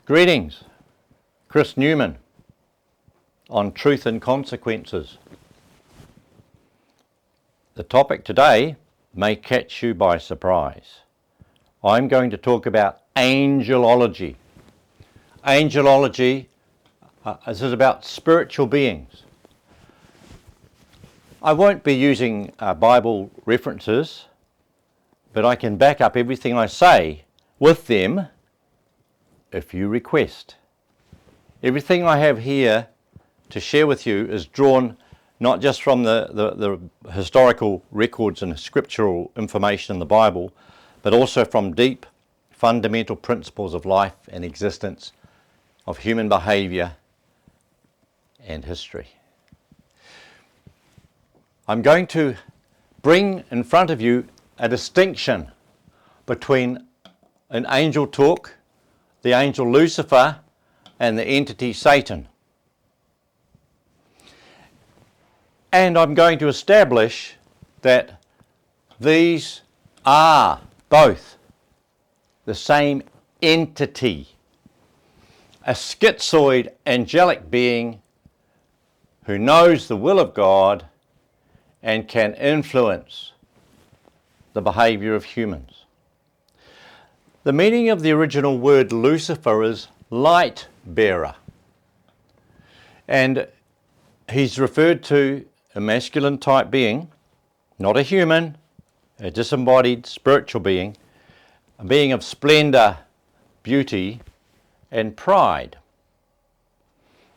Greetings, Chris Newman on Truth and Consequences. The topic today may catch you by surprise. I'm going to talk about angelology. Angelology is about spiritual beings. I won't be using Bible references, but I can back up everything I say with them if you request. Everything I have here to share with you is drawn not just from the historical records and scriptural information in the Bible, but also from deep fundamental principles of life and existence, of human behavior and history. I'm going to bring in front of you a distinction between an angel talk, the angel Lucifer, and the entity Satan. And I'm going to establish that these are both the same entity, a schizoid angelic being who knows the will of God and can influence the behavior of humans. The meaning of the original word Lucifer is light bearer, and he's referred to a masculine type being, not a human, a disembodied spiritual being, a being of splendor, beauty and pride.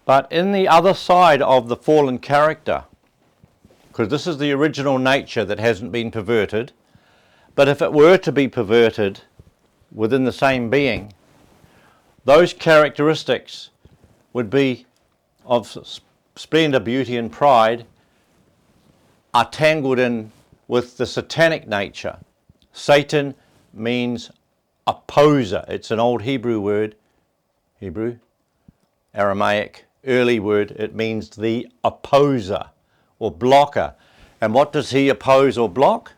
But in the other side of the fallen character, because this is the original nature that hasn't been perverted, but if it were to be perverted within the same being, those characteristics would be of splendor, beauty and pride are tangled in with the satanic nature. Satan means opposer. It's an old Hebrew word, Aramaic, early word. It means the opposer or blocker. And what does he oppose or block?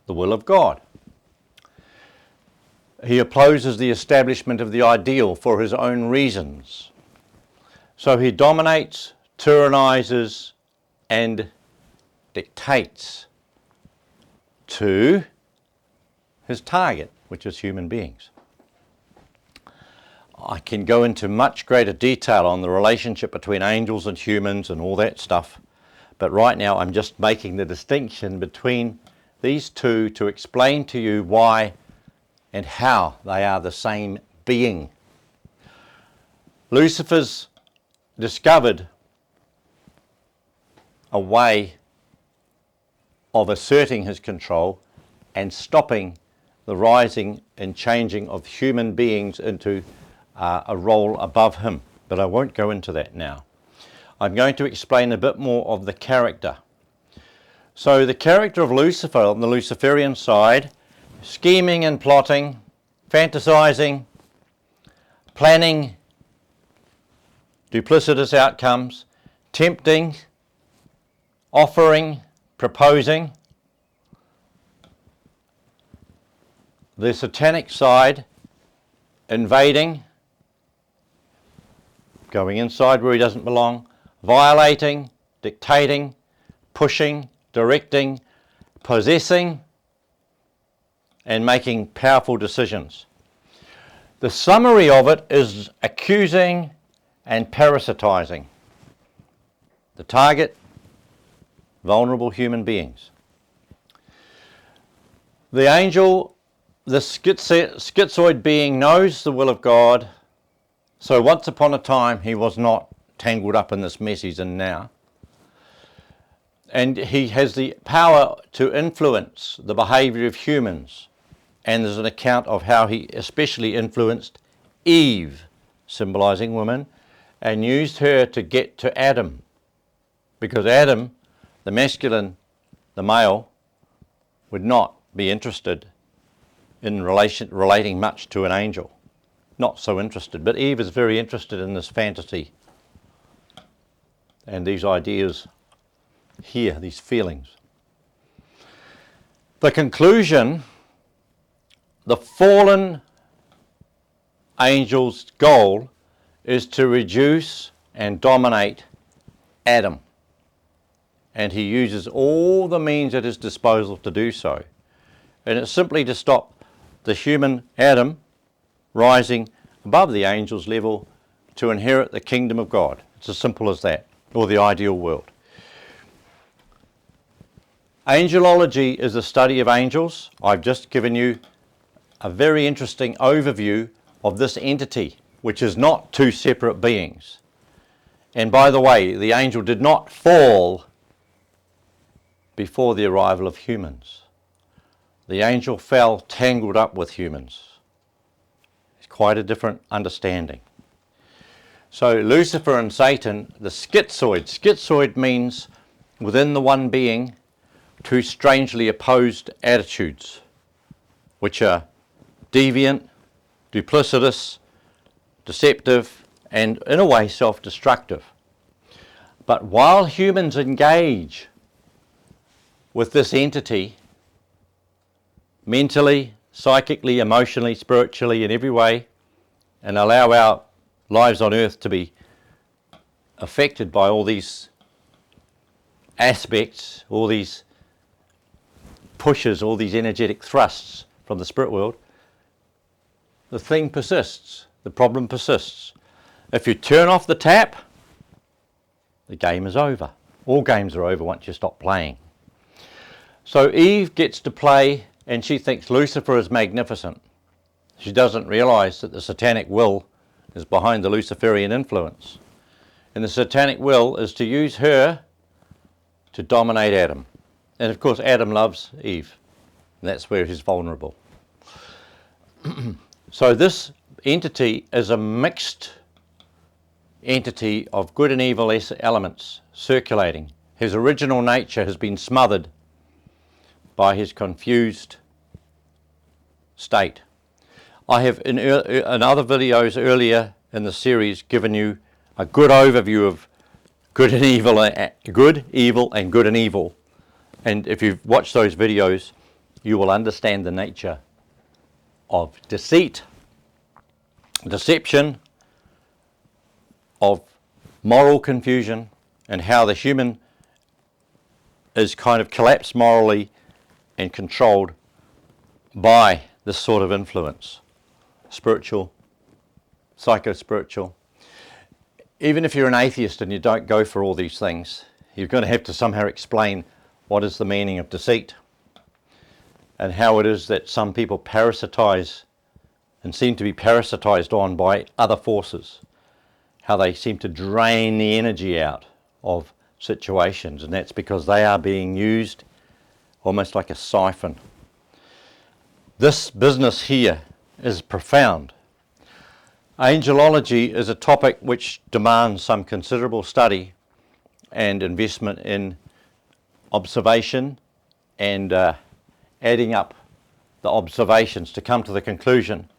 The will of God. He opposes the establishment of the ideal for his own reasons. So he dominates, tyrannizes, and dictates to his target, which is human beings. I can go into much greater detail on the relationship between angels and humans and all that stuff, but right now I'm just making the distinction between these two to explain to you why and how they are the same being. Lucifer's discovered a way of asserting his control and stopping the rising and changing of human beings into a role above him. But I won't go into that now. I'm going to explain a bit more of the character. So the character of Lucifer on the Luciferian side, scheming and plotting, fantasizing, planning duplicitous outcomes, tempting, offering, proposing. The satanic side, invading, going inside where he doesn't belong, violating, dictating, pushing, directing, possessing, and making powerful decisions. The summary of it is accusing and parasitizing. The target, vulnerable human beings. The angel, the schizoid being, knows the will of God, so once upon a time he was not tangled up in this mess he's in now. And he has the power to influence the behavior of humans. And there's an account of how he especially influenced Eve, symbolizing woman, and used her to get to Adam. Because Adam, the masculine, the male, would not be interested in relating much to an angel. Not so interested. But Eve is very interested in this fantasy and these ideas here, these feelings. The conclusion, the fallen angel's goal is to reduce and dominate Adam. And he uses all the means at his disposal to do so. And it's simply to stop the human Adam rising above the angel's level to inherit the kingdom of God. It's as simple as that, or the ideal world. Angelology is the study of angels. I've just given you a very interesting overview of this entity, which is not two separate beings. And by the way, the angel did not fall before the arrival of humans. The angel fell tangled up with humans. It's quite a different understanding. So Lucifer and Satan, the schizoid. Schizoid means within the one being, two strangely opposed attitudes, which are deviant, duplicitous, deceptive, and in a way self-destructive. But while humans engage with this entity, mentally, psychically, emotionally, spiritually, in every way, and allow our lives on earth to be affected by all these aspects, all these pushes, all these energetic thrusts from the spirit world, the thing persists, the problem persists. If you turn off the tap, the game is over. All games are over once you stop playing. So Eve gets to play, and she thinks Lucifer is magnificent. She doesn't realize that the satanic will is behind the Luciferian influence. And the satanic will is to use her to dominate Adam. And of course Adam loves Eve, and that's where he's vulnerable. So this entity is a mixed entity of good and evil elements circulating. His original nature has been smothered by his confused state. I have in other videos earlier in the series given you a good overview of good and evil, and good and evil. And if you've watched those videos, you will understand the nature of deceit, deception, of moral confusion, and how the human is kind of collapsed morally and controlled by this sort of influence, spiritual, psycho-spiritual. Even if you're an atheist and you don't go for all these things, you're going to have to somehow explain what is the meaning of deceit, and how it is that some people parasitize and seem to be parasitized on by other forces, how they seem to drain the energy out of situations, and that's because they are being used almost like a siphon. This business here is profound. Angelology is a topic which demands some considerable study and investment in observation and adding up the observations to come to the conclusion.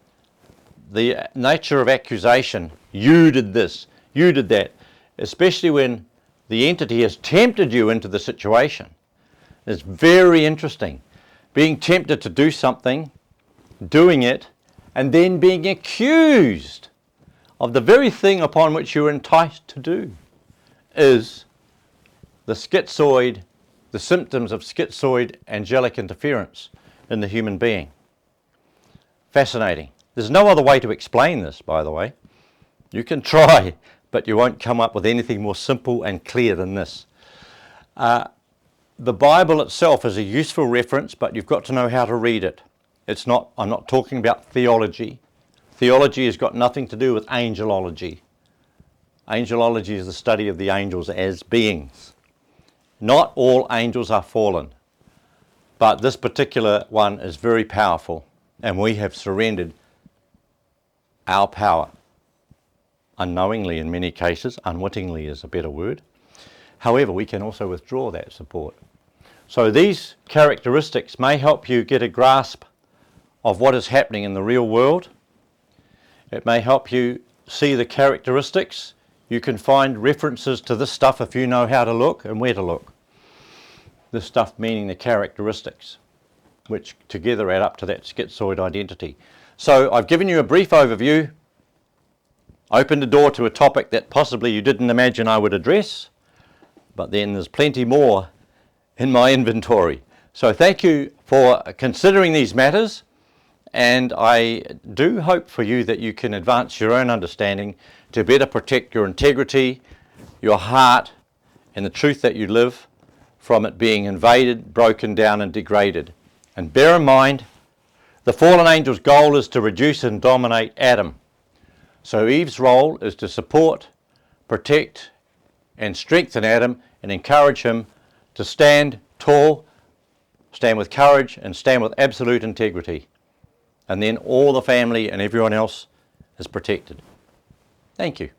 The nature of accusation, you did this, you did that, especially when the entity has tempted you into the situation, is very interesting. Being tempted to do something, doing it, and then being accused of the very thing upon which you're enticed to do is the schizoid, the symptoms of schizoid angelic interference in the human being. Fascinating. There's no other way to explain this, by the way. You can try, but you won't come up with anything more simple and clear than this. The Bible itself is a useful reference, but you've got to know how to read it. I'm not talking about theology. Theology has got nothing to do with angelology. Angelology is the study of the angels as beings. Not all angels are fallen, but this particular one is very powerful, and we have surrendered our power, unknowingly in many cases. Unwittingly is a better word. However, we can also withdraw that support. So these characteristics may help you get a grasp of what is happening in the real world. It may help you see the characteristics. You can find references to this stuff if you know how to look and where to look. This stuff meaning the characteristics, which together add up to that schizoid identity. So I've given you a brief overview. opened the door to a topic that possibly you didn't imagine I would address, but then there's plenty more in my inventory. So thank you for considering these matters, and I do hope for you that you can advance your own understanding to better protect your integrity, your heart, and the truth that you live from it being invaded, broken down, and degraded. And bear in mind, the fallen angel's goal is to reduce and dominate Adam. So Eve's role is to support, protect, and strengthen Adam and encourage him to stand tall, stand with courage, and stand with absolute integrity. And then all the family and everyone else is protected. Thank you.